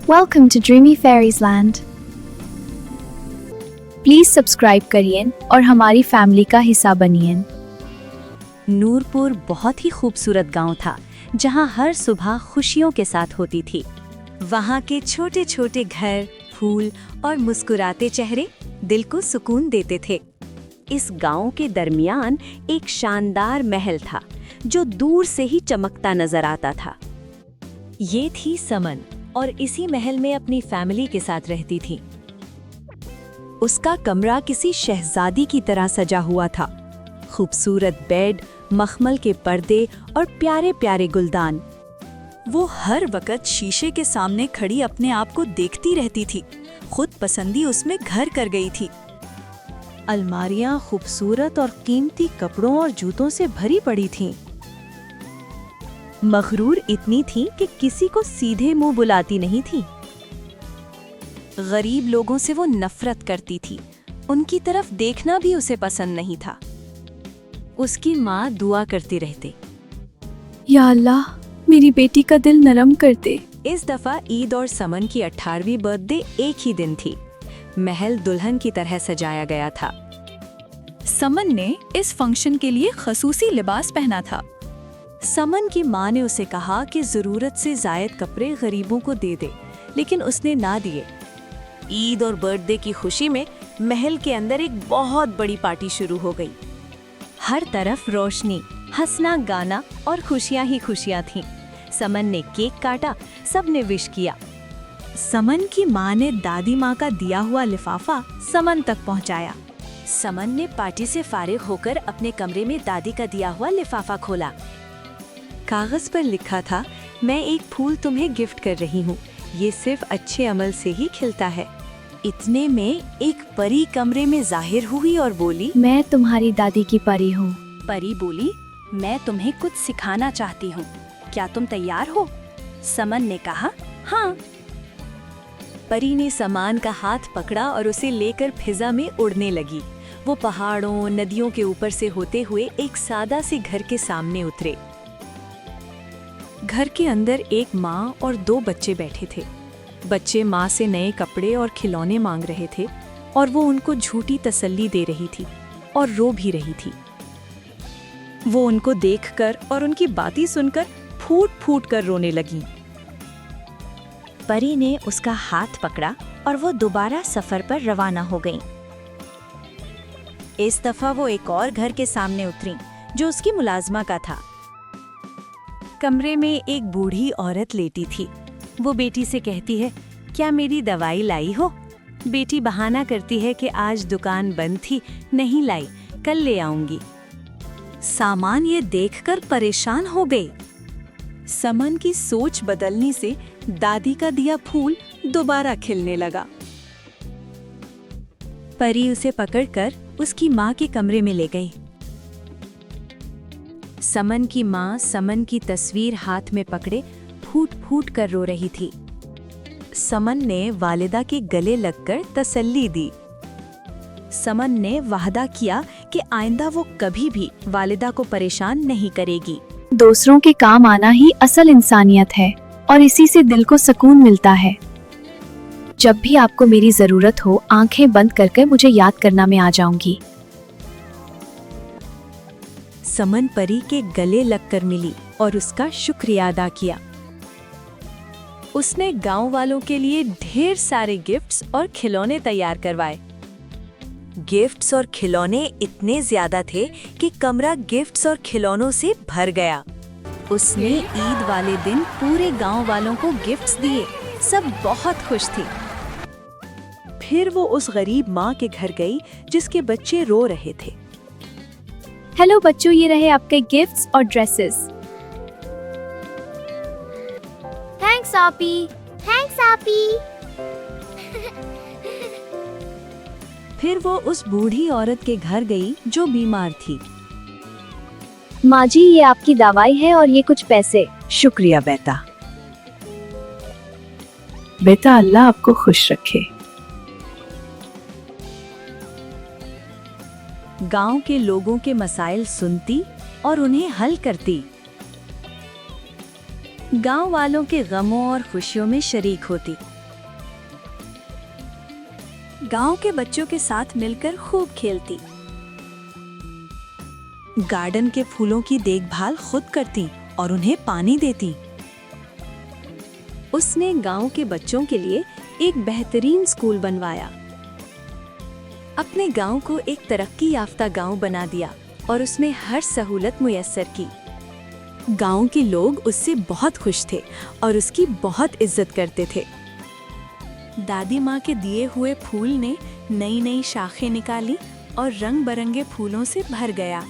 Welcome to Dreamy Fairies Land. Please subscribe करिए और हमारी फैमिली का हिस्सा बनिए। नूरपुर बहुत ही खूबसूरत गांव था जहां हर सुबह खुशियों के साथ होती थी। वहां के छोटे छोटे घर, फूल और मुस्कुराते चेहरे दिल को सुकून देते थे। इस गांव के दरमियान एक शानदार महल था जो दूर से ही चमकता नजर आता था। ये थी समन और इसी महल में अपनी फैमिली के साथ रहती थी। उसका कमरा किसी शहजादी की तरह सजा हुआ था। खूबसूरत बेड, मखमल के पर्दे और प्यारे प्यारे गुलदान। वो हर वक्त शीशे के सामने खड़ी अपने आप को देखती रहती थी। खुद पसंदी उसमें घर कर गई थी। अलमारियां खूबसूरत और कीमती कपड़ों और जूतों से भरी पड़ी थीं। मगरूर इतनी थी कि किसी को सीधे मुंह बुलाती नहीं थी। गरीब लोगों से वो नफरत करती थी। उनकी तरफ देखना भी उसे पसंद नहीं था। उसकी माँ दुआ करती रहती, या अल्लाह, मेरी बेटी का दिल नरम कर दे। इस दफा ईद और समन की 18वीं बर्थडे एक ही दिन थी। महल दुल्हन की तरह सजाया गया था। समन ने इस फंक्शन के लिए खसूसी लिबास पहना था। समन की माँ ने उसे कहा कि जरूरत से जायद कपड़े गरीबों को दे दे, लेकिन उसने ना दिए। ईद और बर्थडे की खुशी में महल के अंदर एक बहुत बड़ी पार्टी शुरू हो गई। हर तरफ रोशनी, हंसना गाना और खुशियां ही खुशियां थीं। समन ने केक काटा, सबने विश किया। समन की माँ ने दादी माँ का दिया हुआ लिफाफा समन तक पहुँचाया। समन ने पार्टी से फारिग होकर अपने कमरे में दादी का दिया हुआ लिफाफा खोला। कागज पर लिखा था, मैं एक फूल तुम्हें गिफ्ट कर रही हूँ, ये सिर्फ अच्छे अमल से ही खिलता है। इतने में एक परी कमरे में जाहिर हुई और बोली, मैं तुम्हारी दादी की परी हूँ। परी बोली, मैं तुम्हें कुछ सिखाना चाहती हूँ, क्या तुम तैयार हो? समन ने कहा, हाँ। परी ने समान का हाथ पकड़ा और उसे लेकर फिजा में उड़ने लगी। वो पहाड़ों, नदियों के ऊपर से होते हुए एक सादा से घर के सामने उतरे। घर के अंदर एक माँ और 2 बच्चे बैठे थे। बच्चे माँ से नए कपड़े और खिलौने मांग रहे थे और वो उनको झूठी तसल्ली दे रही थी और रो भी रही थी। वो उनको देखकर और उनकी बातें सुनकर फूट फूट कर रोने लगी। परी ने उसका हाथ पकड़ा और वो दोबारा सफर पर रवाना हो गईं। इस दफा वो एक और घर के सामने उतरी जो उसकी मुलाजमा का था। कमरे में एक बूढ़ी औरत लेटी थी। वो बेटी से कहती है, क्या मेरी दवाई लाई हो? बेटी बहाना करती है कि आज दुकान बंद थी, नहीं लाई, कल ले आऊंगी। सामान ये देखकर परेशान हो गई। समन की सोच बदलने से दादी का दिया फूल दोबारा खिलने लगा। परी उसे पकड़कर उसकी माँ के कमरे में ले गई। समन की माँ समन की तस्वीर हाथ में पकड़े फूट फूट कर रो रही थी। समन ने वालिदा के गले लगकर तसल्ली दी। समन ने वादा किया कि आइंदा वो कभी भी वालिदा को परेशान नहीं करेगी। दूसरों के काम आना ही असल इंसानियत है और इसी से दिल को सुकून मिलता है। जब भी आपको मेरी जरूरत हो, आंखें बंद करके मुझे याद करना, मैं आ जाऊंगी। समन परी के गले लगकर मिली और उसका शुक्रिया अदा किया। उसने गांव वालों के लिए ढेर सारे गिफ्ट्स और खिलौने तैयार करवाए। गिफ्ट्स और खिलौने इतने ज्यादा थे कि कमरा गिफ्ट्स और खिलौनों से भर गया। उसने ईद वाले दिन पूरे गांव वालों को गिफ्ट्स दिए। सब बहुत खुश थे। फिर वो उस गरीब माँ के घर गई जिसके बच्चे रो रहे थे। हेलो बच्चों, ये रहे आपके गिफ्ट्स और ड्रेसेस। थैंक्स आपी। थैंक्स आपी। फिर वो उस बूढ़ी औरत के घर गई जो बीमार थी। माँ जी, ये आपकी दवाई है और ये कुछ पैसे। शुक्रिया बेटा। बेटा, अल्लाह आपको खुश रखे। गांव के लोगों के मसाइल सुनती और उन्हें हल करती। गांव वालों के गमों और खुशियों में शरीक होती। गांव के बच्चों के साथ मिलकर खूब खेलती, गार्डन के फूलों की देखभाल खुद करती और उन्हें पानी देती। उसने गांव के बच्चों के लिए एक बेहतरीन स्कूल बनवाया, अपने गांव को एक तरक्की याफ्ता गांव बना दिया और उसमें हर सहूलत मुयस्सर की। गांव के लोग उससे बहुत खुश थे और उसकी बहुत इज्जत करते थे। दादी माँ के दिए हुए फूल ने नई नई शाखें निकाली और रंग बरंगे फूलों से भर गया।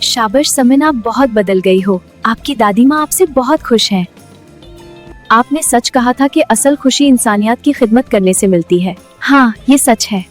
शाबाश समन, आप बहुत बदल गई हो। आपकी दादी माँ आपसे बहुत खुश हैं। आपने सच कहा था कि असल खुशी इंसानियत की खिदमत करने से मिलती है। हाँ, ये सच है।